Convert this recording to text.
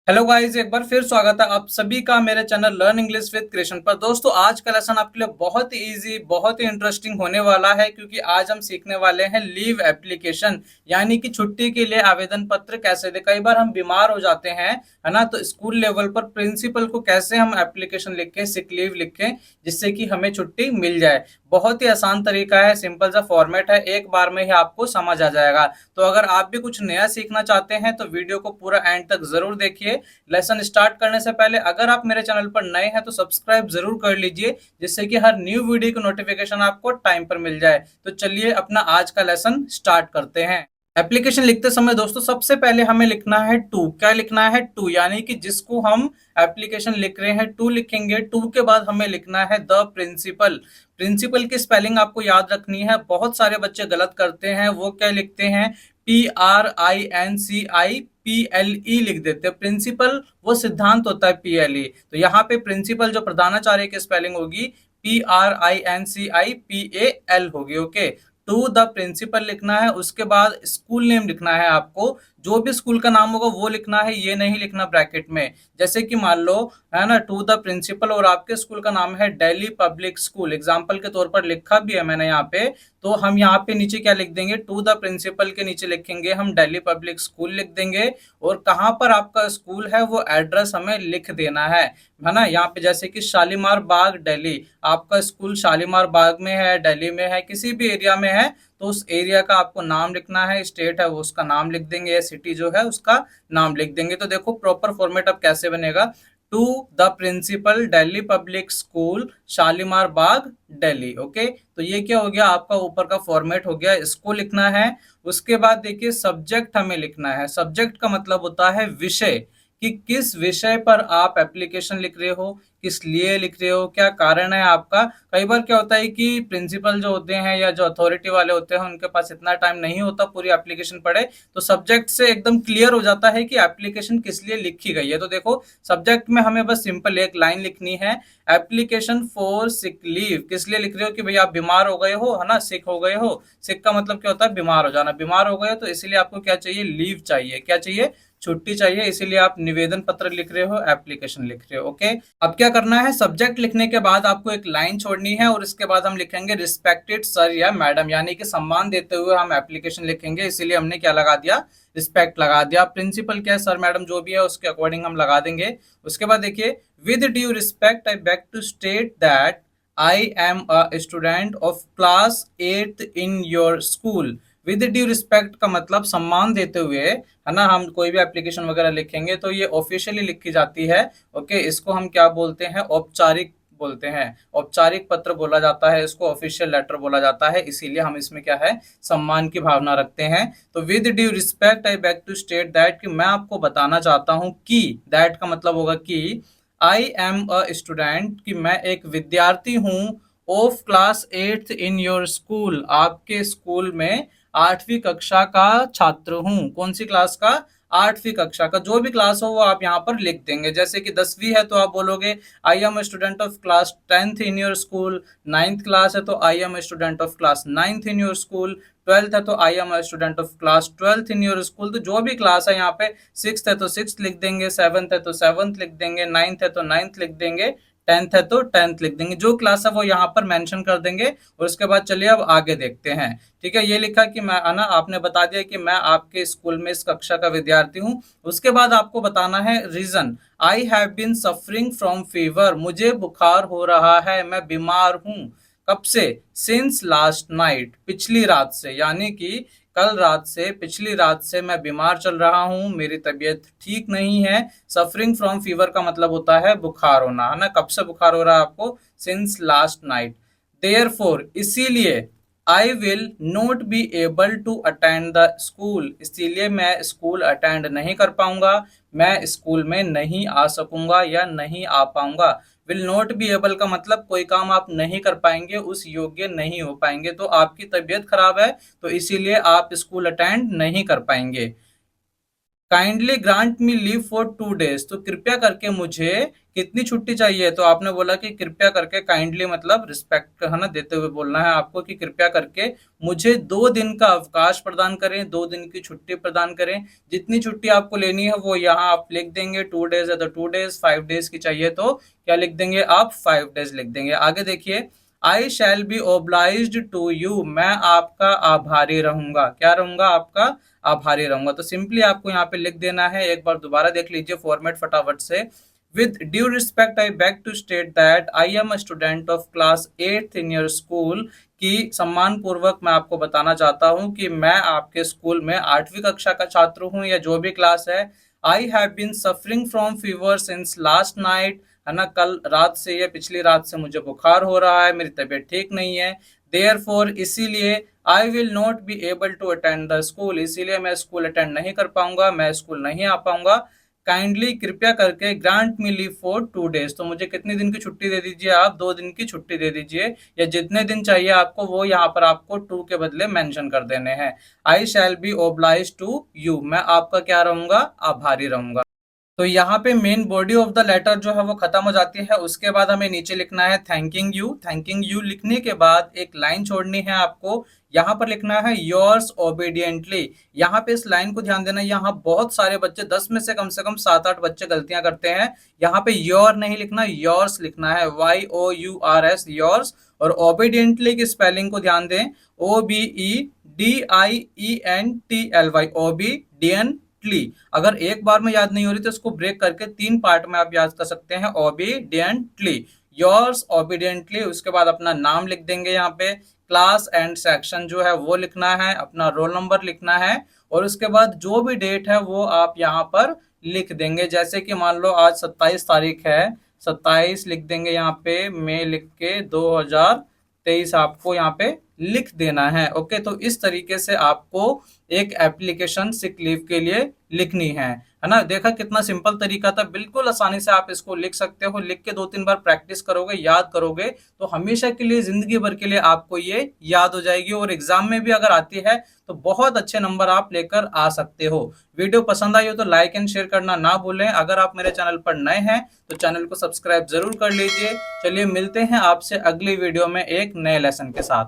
Hello guys, एक बार फिर स्वागत है आप सभी का मेरे channel learn English with Krishna पर। दोस्तों, आज का लेसन आपके लिए बहुत ही इजी, बहुत ही इंटरेस्टिंग होने वाला है, क्योंकि आज हम सीखने वाले हैं लीव एप्लीकेशन, यानी कि छुट्टी के लिए आवेदन पत्र कैसे दे। कई बार हम बीमार हो जाते हैं, है ना, तो स्कूल लेवल पर प्रिंसिपल को कैसे हम एप्लीकेशन लिखें, सिक लीव लिखें, जिससे कि हमें छुट्टी मिल जाए। बहुत ही आसान तरीका है, सिंपल सा फॉर्मेट है, एक बार में ही आपको समझ आ जाएगा। तो अगर आप भी कुछ नया सीखना चाहते हैं तो वीडियो को पूरा एंड तक जरूर देखिए। लेसन स्टार्ट करने से पहले अगर आप मेरे चैनल पर नए हैं तो सब्सक्राइब जरूर कर लीजिए, जिससे कि हर न्यू वीडियो की नोटिफिकेशन आपको टाइम पर मिल जाए। तो चलिए अपना आज का लेसन स्टार्ट करते हैं। एप्लीकेशन लिखते समय दोस्तों सबसे पहले हमें लिखना है टू। क्या लिखना है? टू, यानी कि जिसको हम एप्लीकेशन लिख रहे हैं टू लिखेंगे। टू के बाद हमें लिखना है द प्रिंसिपल। प्रिंसिपल की स्पेलिंग आपको याद रखनी है, बहुत सारे बच्चे गलत करते हैं। वो क्या लिखते हैं? PRINCIPLE लिख देते हैं। प्रिंसिपल वो सिद्धांत होता है, PLE। तो यहाँ पे प्रिंसिपल जो प्रधानाचार्य की स्पेलिंग होगी PRINCIPAL होगी। ओके, टू द प्रिंसिपल लिखना है। उसके बाद स्कूल नेम लिखना है आपको, जो भी स्कूल का नाम होगा वो लिखना है, ये नहीं लिखना ब्रैकेट में। जैसे कि मान लो, है ना, टू द प्रिंसिपल और आपके स्कूल का नाम है दिल्ली पब्लिक स्कूल, एग्जाम्पल के तौर पर लिखा भी है मैंने यहाँ पे। तो हम यहाँ पे नीचे क्या लिख देंगे? टू द प्रिंसिपल के नीचे लिखेंगे हम दिल्ली पब्लिक स्कूल लिख देंगे। और कहाँ पर आपका स्कूल है वो एड्रेस हमें लिख देना है ना। यहाँ पे जैसे कि शालीमार बाग दिल्ली, आपका स्कूल शालीमार बाग में है, दिल्ली में है, किसी भी एरिया में है, तो उस एरिया का आपको नाम लिखना है। स्टेट है वो उसका नाम लिख देंगे, या सिटी जो है उसका नाम लिख देंगे। तो देखो प्रॉपर फॉर्मेट अब कैसे बनेगा। To the principal Delhi Public School Shalimar Bagh Delhi. Okay, तो ये क्या हो गया? आपका ऊपर का फॉर्मेट हो गया। इसको लिखना है। उसके बाद देखिए सब्जेक्ट हमें लिखना है। सब्जेक्ट का मतलब होता है विषय, कि किस विषय पर आप एप्लीकेशन लिख रहे हो, किस लिए लिख रहे हो, क्या कारण है आपका। कई बार क्या होता है कि प्रिंसिपल जो होते हैं या जो अथॉरिटी वाले होते हैं उनके पास इतना टाइम नहीं होता पूरी एप्लीकेशन पढ़े, तो सब्जेक्ट से एकदम क्लियर हो जाता है कि एप्लीकेशन किस लिए लिखी गई है। तो देखो सब्जेक्ट में हमें बस सिंपल एक लाइन लिखनी है, एप्लीकेशन फॉर सिक लीव। किस लिए लिख रहे हो? कि भाई आप बीमार हो गए हो, है ना, सिक हो गए हो। सिक का मतलब क्या होता है? बीमार हो जाना। बीमार हो गए हो तो इसीलिए आपको क्या चाहिए? लीव चाहिए। क्या चाहिए? छुट्टी चाहिए। इसीलिए आप निवेदन पत्र लिख रहे हो, एप्लीकेशन लिख रहे हो। ओके, अब क्या करना है? सब्जेक्ट लिखने के बाद आपको एक लाइन छोड़नी है, और इसके बाद हम लिखेंगे रिस्पेक्टेड सर या मैडम, यानी कि सम्मान देते हुए हम एप्लीकेशन लिखेंगे। इसीलिए हमने क्या लगा दिया? रिस्पेक्ट लगा दिया। प्रिंसिपल क्या है, सर मैडम जो भी है उसके अकॉर्डिंग हम लगा देंगे। उसके बाद देखिए, with due respect I beg to state that I am a student of class 8th in your school. With due respect का मतलब सम्मान देते हुए, है ना। हम कोई भी एप्लीकेशन वगैरह लिखेंगे तो ये ऑफिशियली लिखी जाती है। ओके, इसको हम क्या बोलते हैं? औपचारिक बोलते हैं। औपचारिक पत्र बोला जाता है इसको, ऑफिशियल लेटर बोला जाता है। इसीलिए हम इसमें क्या है? सम्मान की भावना रखते हैं। तो with due respect I beg to state that, कि मैं आपको बताना चाहता हूं कि, दैट का मतलब होगा कि, आई एम अ स्टूडेंट, कि मैं एक विद्यार्थी हूं, of class 8th in your school, आपके स्कूल में 8वीं कक्षा का छात्र हूँ। कौन सी क्लास का? 8वीं कक्षा का। जो भी क्लास हो वो आप यहाँ पर लिख देंगे। जैसे कि 10वीं है तो आप बोलोगे I am student of class 10th in your school. 9th class है तो I am student of class 9th in your school. 12th है तो I am student of class 12th in your school. तो जो भी क्लास है यहाँ पे, 6th है तो 6th लिख देंगे, 7th है तो 7th लिख देंगे, 9th है तो 9th लिख देंगे, 10th है तो 10th लिख देंगे। जो क्लास है वो यहाँ पर मेंशन कर देंगे। और उसके बाद चलिए अब आगे देखते हैं। ठीक है, ये लिखा कि मैं, आना, आपने बता दिया कि मैं आपके स्कूल में इस कक्षा का विद्यार्थी हूँ। उसके बाद आपको बताना है reason. I have been suffering from fever, मुझे बुखार हो रहा है, मैं बीमार हूँ। कब से? सिंस लास्ट नाइट, पिछली रात से, यानी कि कल रात से, पिछली रात से मैं बीमार चल रहा हूँ, मेरी तबीयत ठीक नहीं है। सफरिंग फ्रॉम फीवर का मतलब होता है बुखार होना, है ना। कब से बुखार हो रहा है आपको? Since last night. देयरफॉर, इसीलिए, I will not be able to attend the school, इसीलिए मैं स्कूल अटेंड नहीं कर पाऊंगा, मैं स्कूल में नहीं आ सकूंगा या नहीं आ पाऊंगा। विल नॉट बी एबल का मतलब कोई काम आप नहीं कर पाएंगे, उस योग्य नहीं हो पाएंगे। तो आपकी तबीयत खराब है तो इसीलिए आप स्कूल अटेंड नहीं कर पाएंगे। Kindly grant me leave for 2 days, तो कृपया करके मुझे कितनी छुट्टी चाहिए। तो आपने बोला कि कृपया करके, काइंडली मतलब रिस्पेक्ट है ना देते हुए बोलना है आपको कि कृपया करके मुझे 2 दिन का अवकाश प्रदान करें, 2 दिन की छुट्टी प्रदान करें। जितनी छुट्टी आपको लेनी है वो यहाँ आप लिख देंगे, 2 days है तो 2 days, 5 days की चाहिए तो क्या लिख देंगे आप, 5 days लिख देंगे। आगे देखिए, I shall be obliged to you, मैं आपका आभारी रहूंगा। क्या रहूंगा, आपका आभारी रहूंगा। तो सिंपली आपको यहाँ पे लिख देना है, एक बार दोबारा देख लीजिए फॉर्मेट फटाफट से। With due respect I beg to state that I am a student of class 8th in your school, कि सम्मान पूर्वक मैं आपको बताना चाहता हूँ कि मैं आपके स्कूल में 8वीं कक्षा का छात्र हूँ या जो भी क्लास है। I have been suffering from fever since last night, है ना, कल रात से या पिछली रात से मुझे बुखार हो रहा है, मेरी तबीयत ठीक नहीं है। देयरफॉर, इसीलिए, I will not be able to attend the school, इसीलिए मैं स्कूल अटेंड नहीं कर पाऊंगा, मैं स्कूल नहीं आ पाऊंगा। काइंडली, कृपया करके, grant me leave for 2 days, तो मुझे कितने दिन की छुट्टी दे दीजिए आप, 2 दिन की छुट्टी दे दीजिए, या जितने दिन चाहिए आपको वो यहाँ पर आपको टू के बदले मेंशन कर देने हैं। I shall be oblige to you, मैं आपका क्या रहूंगा, आभारी रहूंगा। तो यहाँ पे main body of the letter जो है वो खत्म हो जाती है। उसके बाद हमें नीचे लिखना है थैंकिंग यू। थैंकिंग यू लिखने के बाद एक लाइन छोड़नी है आपको, यहाँ पर लिखना है योर्स ओबीडियंटली। यहाँ पे इस लाइन को ध्यान देना, यहाँ बहुत सारे बच्चे, 10 में से कम 7-8 बच्चे गलतियां करते हैं। यहाँ पे योर नहीं लिखना, योर्स लिखना है, YOURS, योर्स। और ओबीडियंटली की स्पेलिंग को ध्यान दें, OBEDIENTLY, ओबीडियंटली। अगर एक बार में याद नहीं हो रही तो इसको ब्रेक करके 3 पार्ट में आप याद कर सकते हैं, ओबीडियंटली, योर्स ओबीडियंटली। उसके बाद अपना नाम लिख देंगे, यहाँ पे क्लास एंड सेक्शन जो है वो लिखना है, अपना रोल नंबर लिखना है, और उसके बाद जो भी डेट है वो आप यहाँ पर लिख देंगे। जैसे कि मान लो आज 27 तारीख है, 27 लिख देंगे यहाँ पे, मई लिख के 2023 आपको यहाँ पे लिख देना है। ओके, तो इस तरीके से आपको एक एप्लीकेशन सिक लीव के लिए लिखनी है ना। देखा कितना सिंपल तरीका था, बिल्कुल आसानी से आप इसको लिख सकते हो। लिख के 2-3 बार प्रैक्टिस करोगे, याद करोगे, तो हमेशा के लिए, जिंदगी भर के लिए आपको ये याद हो जाएगी, और एग्जाम में भी अगर आती है तो बहुत अच्छे नंबर आप लेकर आ सकते हो। वीडियो पसंद आई हो तो लाइक एंड शेयर करना ना भूलें। अगर आप मेरे चैनल पर नए हैं तो चैनल को सब्सक्राइब जरूर कर लीजिए। चलिए मिलते हैं आपसे अगली वीडियो में एक नए लेसन के साथ।